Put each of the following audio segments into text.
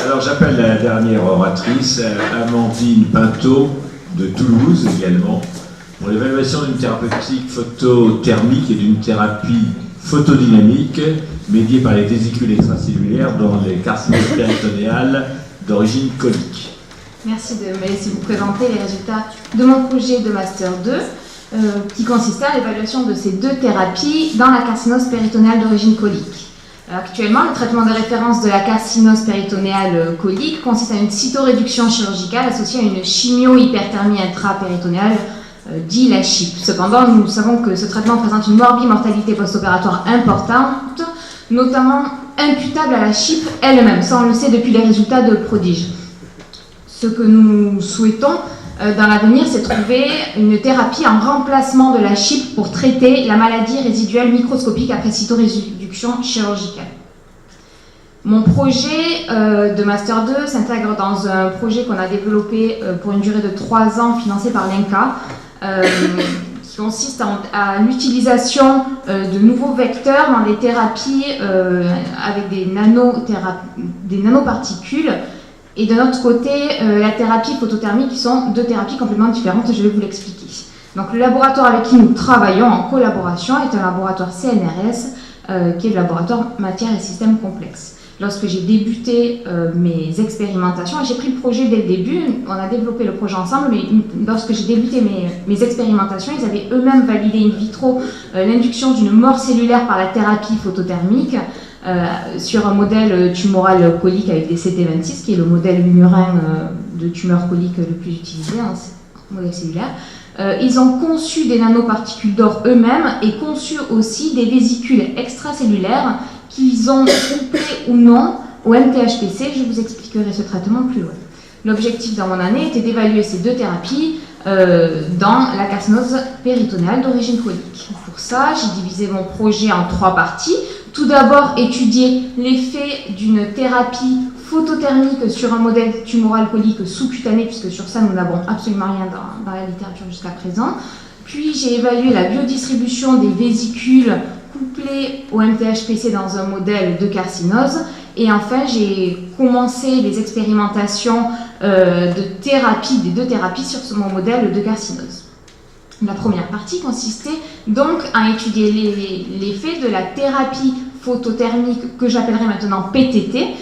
Alors j'appelle la dernière oratrice, Amandine Pinto, de Toulouse également, pour l'évaluation d'une thérapeutique photothermique et d'une thérapie photodynamique médiée par les vésicules extracellulaires dans les carcinoses péritonéales d'origine colique. Merci de me laisser vous présenter les résultats de mon projet de Master 2 qui consistait à l'évaluation de ces deux thérapies dans la carcinose péritonéale d'origine colique. Actuellement, le traitement de référence de la carcinose péritonéale colique consiste à une cytoréduction chirurgicale associée à une chimio-hyperthermie intrapéritonéale, dit la CHIP. Cependant, nous savons que ce traitement présente une morbimortalité post-opératoire importante, notamment imputable à la CHIP elle-même. Ça, on le sait depuis les résultats de Prodige. Ce que nous souhaitons dans l'avenir, c'est trouver une thérapie en remplacement de la CHIP pour traiter la maladie résiduelle microscopique après cytoréduction chirurgicale. Mon projet de Master 2 s'intègre dans un projet qu'on a développé pour une durée de 3 ans, financé par l'INCA, qui consiste à l'utilisation de nouveaux vecteurs dans les thérapies avec des nanoparticules. Et de notre côté, la thérapie photothermique, qui sont deux thérapies complètement différentes, je vais vous l'expliquer. Donc le laboratoire avec qui nous travaillons en collaboration est un laboratoire CNRS, qui est le laboratoire matières et systèmes complexes. Lorsque j'ai débuté mes expérimentations, et j'ai pris le projet dès le début, on a développé le projet ensemble, mais lorsque j'ai débuté mes expérimentations, ils avaient eux-mêmes validé in vitro l'induction d'une mort cellulaire par la thérapie photothermique, sur un modèle tumoral colique avec des CT26, qui est le modèle murin de tumeur colique le plus utilisé, modèle cellulaire. Ils ont conçu des nanoparticules d'or eux-mêmes et conçu aussi des vésicules extracellulaires qu'ils ont couplées ou non au MTHPC. Je vous expliquerai ce traitement plus loin. L'objectif dans mon année était d'évaluer ces deux thérapies dans la carcinose péritonéale d'origine colique. Pour ça, j'ai divisé mon projet en 3 parties. Tout d'abord, étudier l'effet d'une thérapie photothermique sur un modèle tumoral colique sous-cutané, puisque sur ça, nous n'avons absolument rien dans la littérature jusqu'à présent. Puis, j'ai évalué la biodistribution des vésicules couplées au MTHPC dans un modèle de carcinose. Et enfin, j'ai commencé les expérimentations de thérapie, des deux thérapies sur mon modèle de carcinose. La première partie consistait donc à étudier l'effet de la thérapie photothermique que j'appellerai maintenant PTT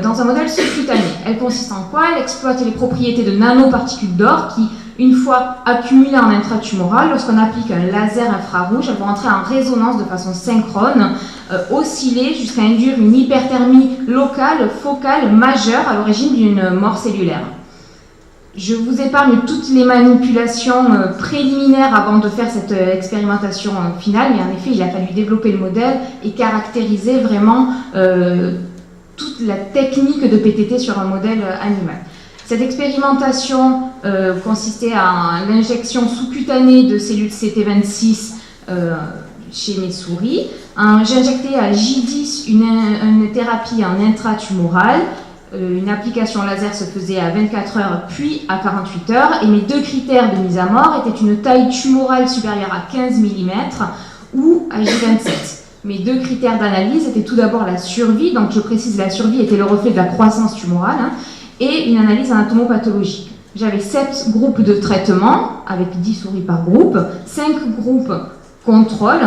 dans un modèle sous-cutané. Elle consiste en quoi? Elle exploite les propriétés de nanoparticules d'or qui, une fois accumulées en intratumoral, lorsqu'on applique un laser infrarouge, elles vont entrer en résonance de façon synchrone, osciller jusqu'à induire une hyperthermie locale, focale, majeure à l'origine d'une mort cellulaire. Je vous épargne toutes les manipulations préliminaires avant de faire cette expérimentation finale, mais en effet, il a fallu développer le modèle et caractériser vraiment toute la technique de PTT sur un modèle animal. Cette expérimentation consistait à l'injection sous-cutanée de cellules CT26 chez mes souris. J'ai injecté à J10 une thérapie en intratumorale. Une application laser se faisait à 24 heures puis à 48 heures et mes 2 critères de mise à mort étaient une taille tumorale supérieure à 15 mm ou à J27. Mes 2 critères d'analyse étaient tout d'abord la survie, donc je précise la survie était le reflet de la croissance tumorale, et une analyse anatomopathologique. J'avais 7 groupes de traitement avec 10 souris par groupe, 5 groupes contrôle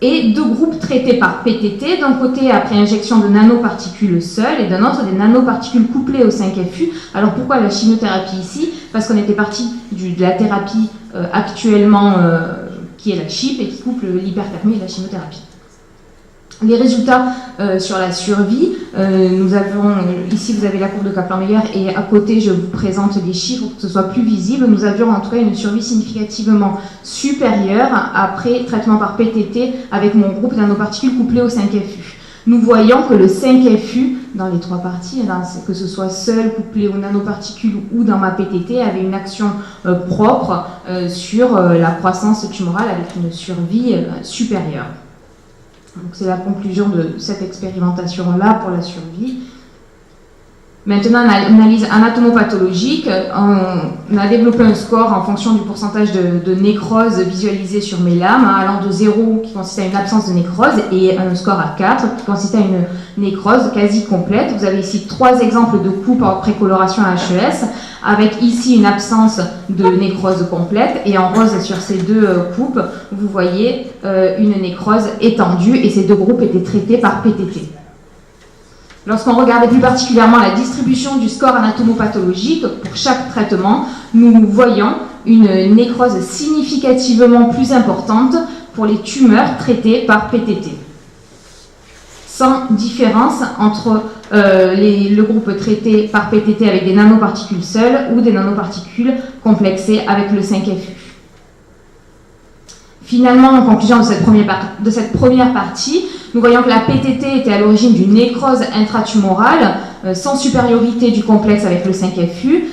et 2 groupes traités par PTT, d'un côté après injection de nanoparticules seules et d'un autre des nanoparticules couplées au 5FU. Alors pourquoi la chimiothérapie ici? Parce qu'on était parti de la thérapie actuellement qui est la CHIP et qui couple l'hyperthermie et la chimiothérapie. Les résultats sur la survie, nous avons, ici vous avez la courbe de Kaplan-Meier et à côté je vous présente les chiffres pour que ce soit plus visible. Nous avions en tout cas une survie significativement supérieure après traitement par PTT avec mon groupe de nanoparticules couplées au 5FU. Nous voyons que le 5FU, dans les 3 parties, que ce soit seul, couplé aux nanoparticules ou dans ma PTT, avait une action propre sur la croissance tumorale avec une survie supérieure. Donc c'est la conclusion de cette expérimentation-là pour la survie. Maintenant, en analyse anatomopathologique, on a développé un score en fonction du pourcentage de nécrose visualisé sur mes lames, allant de 0 qui consiste à une absence de nécrose et un score à 4 qui consiste à une nécrose quasi complète. Vous avez ici 3 exemples de coupes en précoloration à HES, avec ici une absence de nécrose complète, et en rose sur ces 2 coupes, vous voyez une nécrose étendue, et ces 2 groupes étaient traités par PTT. Lorsqu'on regardait plus particulièrement la distribution du score anatomopathologique pour chaque traitement, nous voyons une nécrose significativement plus importante pour les tumeurs traitées par PTT. Sans différence entre le groupe traité par PTT avec des nanoparticules seules ou des nanoparticules complexées avec le 5FU. Finalement, en conclusion de cette première partie, nous voyons que la PTT était à l'origine d'une nécrose intratumorale sans supériorité du complexe avec le 5FU,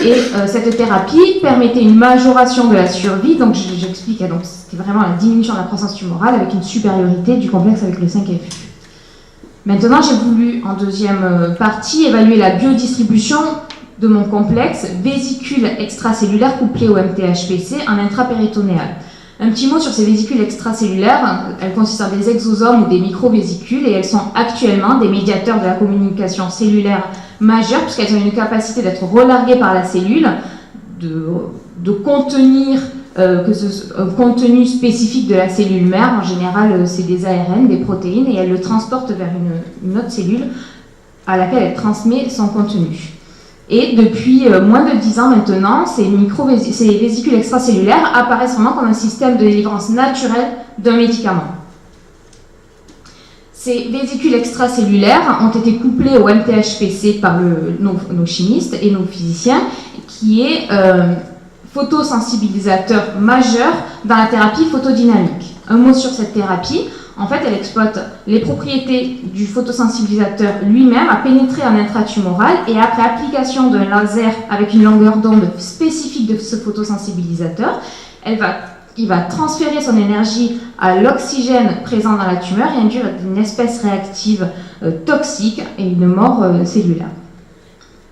et cette thérapie permettait une majoration de la survie, donc j'explique, donc c'était vraiment la diminution de la croissance tumorale avec une supériorité du complexe avec le 5FU. Maintenant, j'ai voulu, en deuxième partie, évaluer la biodistribution de mon complexe vésicule extracellulaire couplé au MTHPC en intrapéritonéal. Un petit mot sur ces vésicules extracellulaires. Elles consistent en des exosomes ou des microvésicules, et elles sont actuellement des médiateurs de la communication cellulaire majeure, puisqu'elles ont une capacité d'être relarguées par la cellule, de contenir un contenu spécifique de la cellule mère. En général, c'est des ARN, des protéines, et elles le transportent vers une autre cellule à laquelle elle transmet son contenu. Et depuis moins de 10 ans maintenant, ces vésicules extracellulaires apparaissent vraiment comme un système de délivrance naturelle d'un médicament. Ces vésicules extracellulaires ont été couplées au MTHPC par nos chimistes et nos physiciens, qui est photosensibilisateur majeur dans la thérapie photodynamique. Un mot sur cette thérapie. En fait, elle exploite les propriétés du photosensibilisateur lui-même à pénétrer en intratumoral, et après application d'un laser avec une longueur d'onde spécifique de ce photosensibilisateur, il va transférer son énergie à l'oxygène présent dans la tumeur et induire une espèce réactive toxique et une mort cellulaire.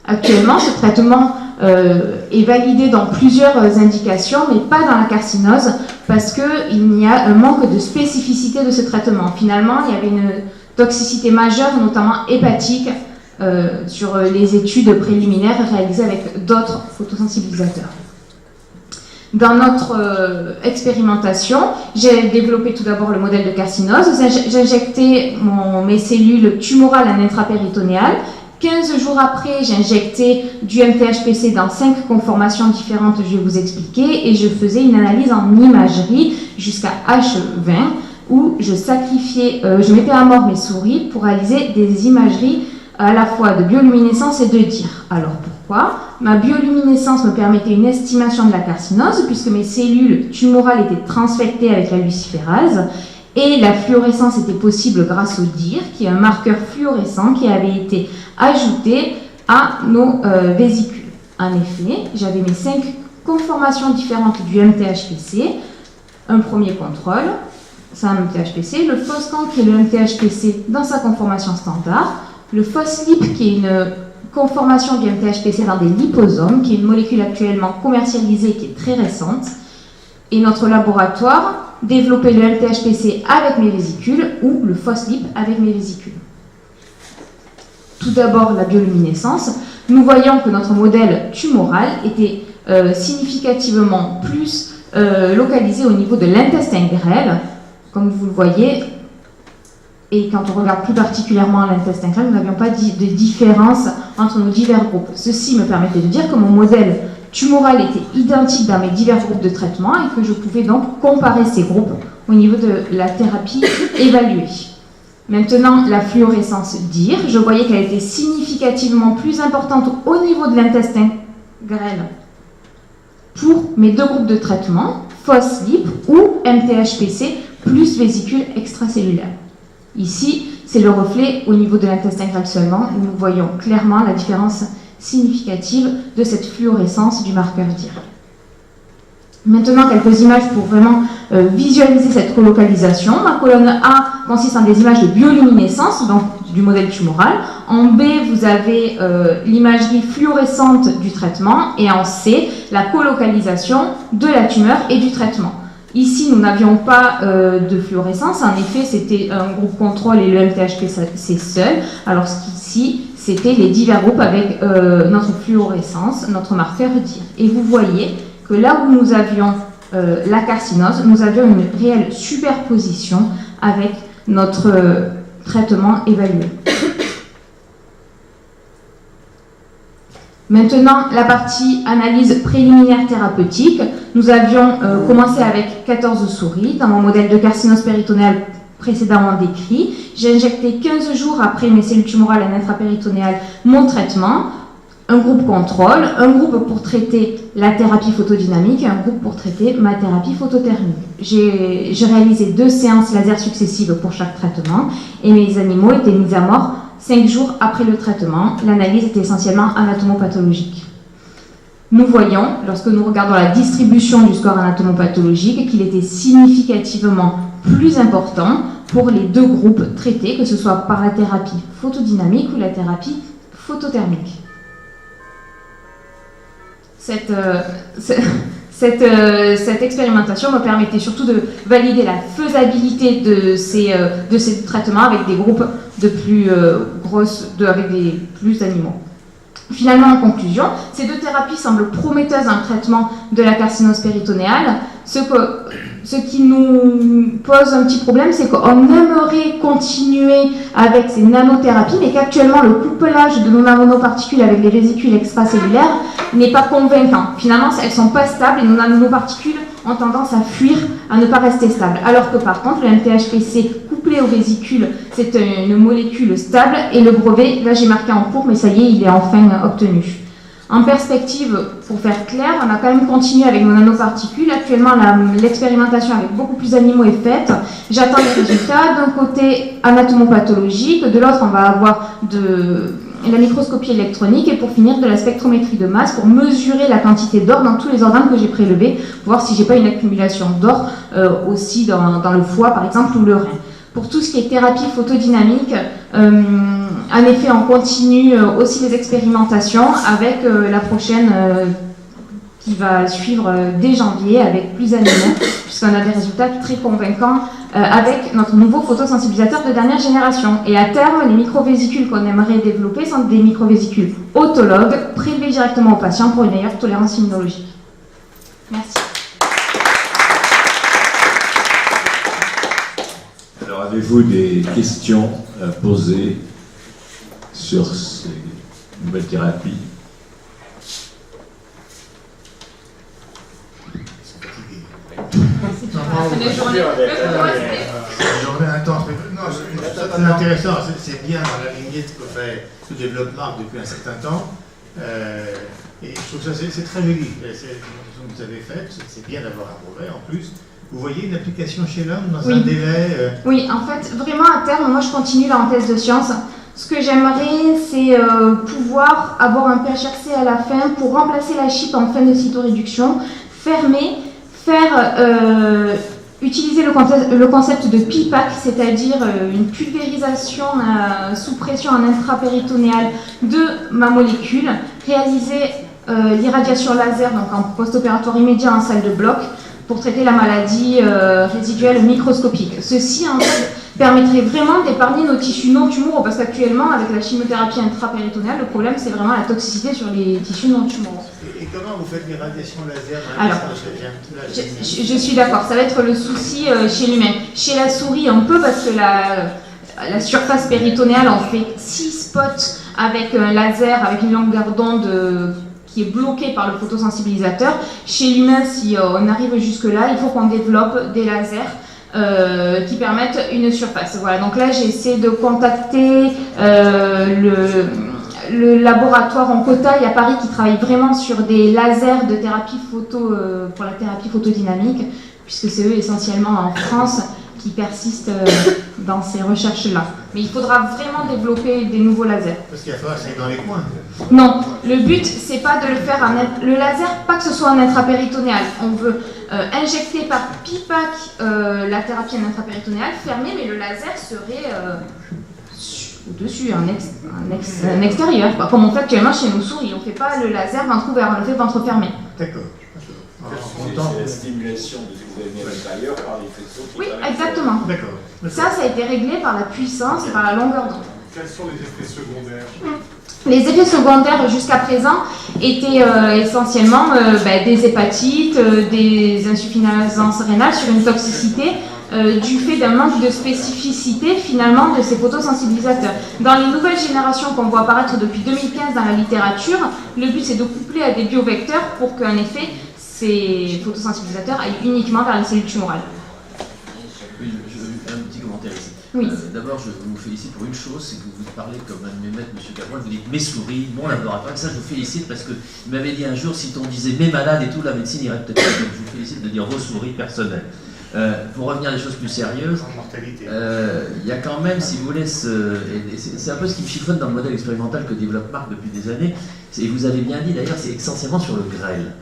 Actuellement, ce traitement est validé dans plusieurs indications, mais pas dans la carcinose, parce qu'il y a un manque de spécificité de ce traitement. Finalement, il y avait une toxicité majeure, notamment hépatique, sur les études préliminaires réalisées avec d'autres photosensibilisateurs. Dans notre expérimentation, j'ai développé tout d'abord le modèle de carcinose. J'injectais mes cellules tumorales en intrapéritonéal. 15 jours après, j'ai injecté du MTHPC dans 5 conformations différentes, je vais vous expliquer, et je faisais une analyse en imagerie jusqu'à H20, où je mettais à mort mes souris pour réaliser des imageries à la fois de bioluminescence et de DIR. Alors pourquoi ? Ma bioluminescence me permettait une estimation de la carcinose, puisque mes cellules tumorales étaient transfectées avec la luciférase, et la fluorescence était possible grâce au DIR, qui est un marqueur fluorescent qui avait été ajouté à nos vésicules. En effet, j'avais mes 5 conformations différentes du MTHPC, un premier contrôle, c'est un MTHPC, le FOSCAN qui est le MTHPC dans sa conformation standard, le FOSLIP qui est une conformation du MTHPC dans des liposomes, qui est une molécule actuellement commercialisée qui est très récente, et notre laboratoire développait le MTHPC avec mes vésicules ou le FOSLIP avec mes vésicules. Tout d'abord, la bioluminescence. Nous voyons que notre modèle tumoral était significativement plus localisé au niveau de l'intestin grêle, comme vous le voyez. Et quand on regarde plus particulièrement l'intestin grêle, nous n'avions pas de différence entre nos divers groupes. Ceci me permettait de dire que mon modèle tumoral était identique dans mes divers groupes de traitement et que je pouvais donc comparer ces groupes au niveau de la thérapie évaluée. Maintenant, la fluorescence DIR, je voyais qu'elle était significativement plus importante au niveau de l'intestin grêle pour mes 2 groupes de traitement, FOSLIP ou MTHPC plus vésicule extracellulaire. Ici, c'est le reflet au niveau de l'intestin grêle seulement, où nous voyons clairement la différence significative de cette fluorescence du marqueur DIR. Maintenant, quelques images pour vraiment visualiser cette relocalisation. Ma colonne A consiste en des images de bioluminescence, donc du modèle tumoral. En B, vous avez l'imagerie fluorescente du traitement. Et en C, la colocalisation de la tumeur et du traitement. Ici, nous n'avions pas de fluorescence. En effet, c'était un groupe contrôle et le MTHPC seul. Alors qu'ici, c'était les divers groupes avec notre fluorescence, notre marqueur DIR. Et vous voyez que là où nous avions la carcinose, nous avions une réelle superposition avec notre traitement évalué. Maintenant, la partie analyse préliminaire thérapeutique. Nous avions commencé avec 14 souris dans mon modèle de carcinose péritonéale précédemment décrit. J'ai injecté 15 jours après mes cellules tumorales en intrapéritonéale mon traitement, un groupe contrôle, un groupe pour traiter la thérapie photodynamique et un groupe pour traiter ma thérapie photothermique. J'ai réalisé 2 séances laser successives pour chaque traitement et mes animaux étaient mis à mort 5 jours après le traitement. L'analyse était essentiellement anatomopathologique. Nous voyons, lorsque nous regardons la distribution du score anatomopathologique, qu'il était significativement plus important pour les 2 groupes traités, que ce soit par la thérapie photodynamique ou la thérapie photothermique. Cette expérimentation me permettait surtout de valider la faisabilité de ces traitements avec des groupes de plus avec des plus d'animaux. Finalement, en conclusion, ces 2 thérapies semblent prometteuses dans le traitement de la carcinose péritonéale. Ce qui nous pose un petit problème, c'est qu'on aimerait continuer avec ces nanothérapies, mais qu'actuellement, le couplage de nos nanoparticules avec les vésicules extracellulaires n'est pas convaincant. Finalement, elles ne sont pas stables et nos nanoparticules ont tendance à fuir, à ne pas rester stables. Alors que par contre, le MTHPC couplé aux vésicules, c'est une molécule stable et le brevet, là j'ai marqué en cours, mais ça y est, il est enfin obtenu. En perspective, pour faire clair, on a quand même continué avec nos nanoparticules. Actuellement, l'expérimentation avec beaucoup plus d'animaux est faite. J'attends les résultats. D'un côté, anatomopathologique. De l'autre, on va avoir de la microscopie électronique. Et pour finir, de la spectrométrie de masse pour mesurer la quantité d'or dans tous les organes que j'ai prélevés, pour voir si j'ai pas une accumulation d'or aussi dans le foie, par exemple, ou le rein. Pour tout ce qui est thérapie photodynamique, en effet, on continue aussi les expérimentations avec la prochaine qui va suivre dès janvier avec plus d'animaux, puisqu'on a des résultats très convaincants avec notre nouveau photosensibilisateur de dernière génération. Et à terme, les microvésicules qu'on aimerait développer sont des microvésicules autologues, prélevés directement aux patients pour une meilleure tolérance immunologique. Merci. Avez-vous des questions à poser sur ces nouvelles thérapies? J'aurais un temps. Non, c'est intéressant, c'est bien dans la lignée de ce que fait ce développement depuis un certain temps. Et je trouve que c'est très joli. Ce que vous avez fait, c'est bien d'avoir un brevet en plus. Vous voyez une application chez l'homme dans un délai Oui, en fait, vraiment à terme, moi je continue là en thèse de sciences. Ce que j'aimerais, c'est pouvoir avoir un PHRC à la fin pour remplacer la chip en fin de cytoréduction, utiliser le concept de PIPAC, c'est-à-dire une pulvérisation sous pression en intrapéritonéale de ma molécule, réaliser l'irradiation laser donc en post-opératoire immédiat en salle de bloc, pour traiter la maladie résiduelle microscopique. Ceci, en fait, permettrait vraiment d'épargner nos tissus non tumoraux, parce qu'actuellement, avec la chimiothérapie intrapéritonéale, le problème, c'est vraiment la toxicité sur les tissus non tumoraux. Et comment vous faites l'irradiation laser? Alors, je suis d'accord, ça va être le souci chez l'humain. Chez la souris, on peut, parce que la surface péritonéale, on fait 6 spots avec un laser, avec une longueur d'onde qui est bloqué par le photosensibilisateur. Chez l'humain, si on arrive jusque-là, il faut qu'on développe des lasers qui permettent une surface. Voilà, donc là, j'essaie de contacter le laboratoire en Cotaille à Paris qui travaille vraiment sur des lasers de thérapie photo pour la thérapie photodynamique, puisque c'est eux essentiellement en France qui persistent dans ces recherches-là. Mais il faudra vraiment développer des nouveaux lasers. Parce qu'il va falloir que c'est dans les coins. Non, le but, c'est pas de le faire le laser, pas que ce soit en intrapéritonéal. On veut injecter par PIPAC la thérapie en intrapéritonéal, fermée, mais le laser serait au-dessus, un extérieur, quoi. Comme on fait actuellement chez nos souris, on ne fait pas le laser ventre ouvert, on le fait ventre fermé. D'accord. C'est la stimulation de ce que vous avez mis à l'intérieur par les faisceaux qui Oui, traversent. exactement. D'accord. Ça a été réglé par la puissance et par la longueur d'onde. Quels sont les effets secondaires? Les effets secondaires jusqu'à présent étaient essentiellement des hépatites, des insuffisances rénales sur une toxicité du fait d'un manque de spécificité finalement de ces photosensibilisateurs. Dans les nouvelles générations qu'on voit apparaître depuis 2015 dans la littérature, le but c'est de coupler à des biovecteurs pour qu'en effet ces photosensibilisateurs aillent uniquement vers les cellules tumorales. Oui, je veux un petit commentaire ici. Oui. D'abord, je vous félicite pour une chose, c'est que vous parlez comme un de mes maîtres, M. Cabral, vous dites mes souris, mon laboratoire, et ça je vous félicite parce qu'il m'avait dit un jour, si on disait mes malades et tout, la médecine irait peut-être pas, donc je vous félicite de dire vos souris personnelles. Pour revenir à des choses plus sérieuses, il y a quand même, si vous voulez, c'est un peu ce qui me chiffonne dans le modèle expérimental que développe Marc depuis des années, et vous avez bien dit d'ailleurs, c'est essentiellement sur le grêle.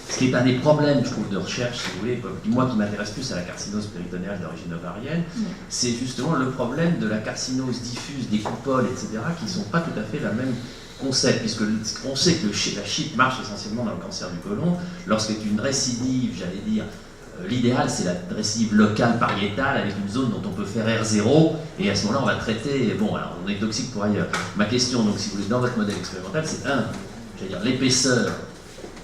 Ce qui est un des problèmes, je trouve, de recherche, si vous voulez, moi qui m'intéresse plus à la carcinose péritonéale d'origine ovarienne, c'est justement le problème de la carcinose diffuse des coupoles, etc., qui ne sont pas tout à fait la même concept, puisque on sait que la CHIP marche essentiellement dans le cancer du côlon, lorsqu'il y a une récidive, j'allais dire, l'idéal c'est la récidive locale pariétale avec une zone dont on peut faire R0, et à ce moment-là on va traiter, et bon, alors on est toxique pour ailleurs. Ma question, donc, si vous voulez, dans votre modèle expérimental, c'est j'allais dire, l'épaisseur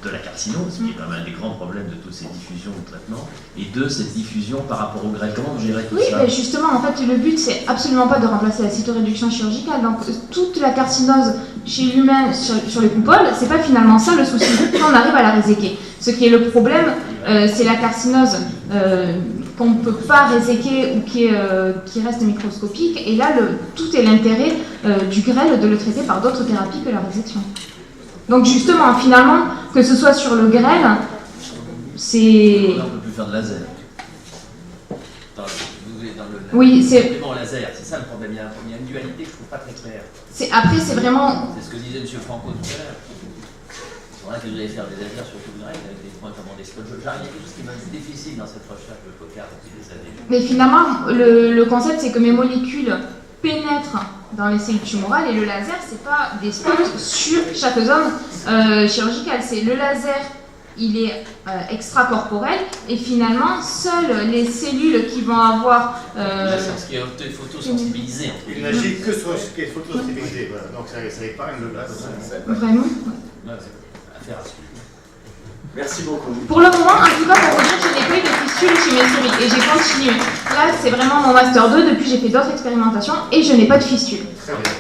de la carcinose, ce qui est quand même un des grands problèmes de toutes ces diffusions de traitement, et deux, cette diffusion par rapport au grêle. Comment vous gérez tout ça? Oui, justement, en fait, le but, c'est absolument pas de remplacer la cytoréduction chirurgicale. Donc, toute la carcinose chez l'humain sur les coupoles, c'est pas finalement ça le souci, quand on arrive à la réséquer. Ce qui est le problème, c'est la carcinose qu'on ne peut pas réséquer ou qui reste microscopique, et là, tout est l'intérêt du grêle de le traiter par d'autres thérapies que la résection. Donc justement, finalement, que ce soit sur le grêle, c'est... On ne peut plus faire de laser. Oui, c'est... Vraiment laser, c'est ça le problème. Il y a une dualité que je ne trouve pas très claire. Après, c'est vraiment... C'est ce que disait M. Franco tout à l'heure. C'est vrai que vous allez faire des lasers sur tout le grêle avec des points comme des spots. J'arrive à quelque chose qui m'a difficile dans cette recherche de Coquard depuis des années. Mais finalement, le concept, c'est que mes molécules pénètrent dans les cellules tumorales, et le laser, c'est pas des spots sur chaque zone chirurgicale. C'est le laser, il est extracorporel, et finalement, seules les cellules qui vont avoir... ce qui est photosensibilisé. Il n'agit que sur ce qui est photosensibilisé, voilà. Donc ça épargne le gaz. Vraiment, Ouais, affaire à suivre. Merci beaucoup. Pour le moment, en tout cas, pour vous dire, je n'ai pas eu de fistules chez mes souris, et j'ai continué. Là, c'est vraiment mon master 2, depuis j'ai fait d'autres expérimentations, et je n'ai pas de fistules. Très bien.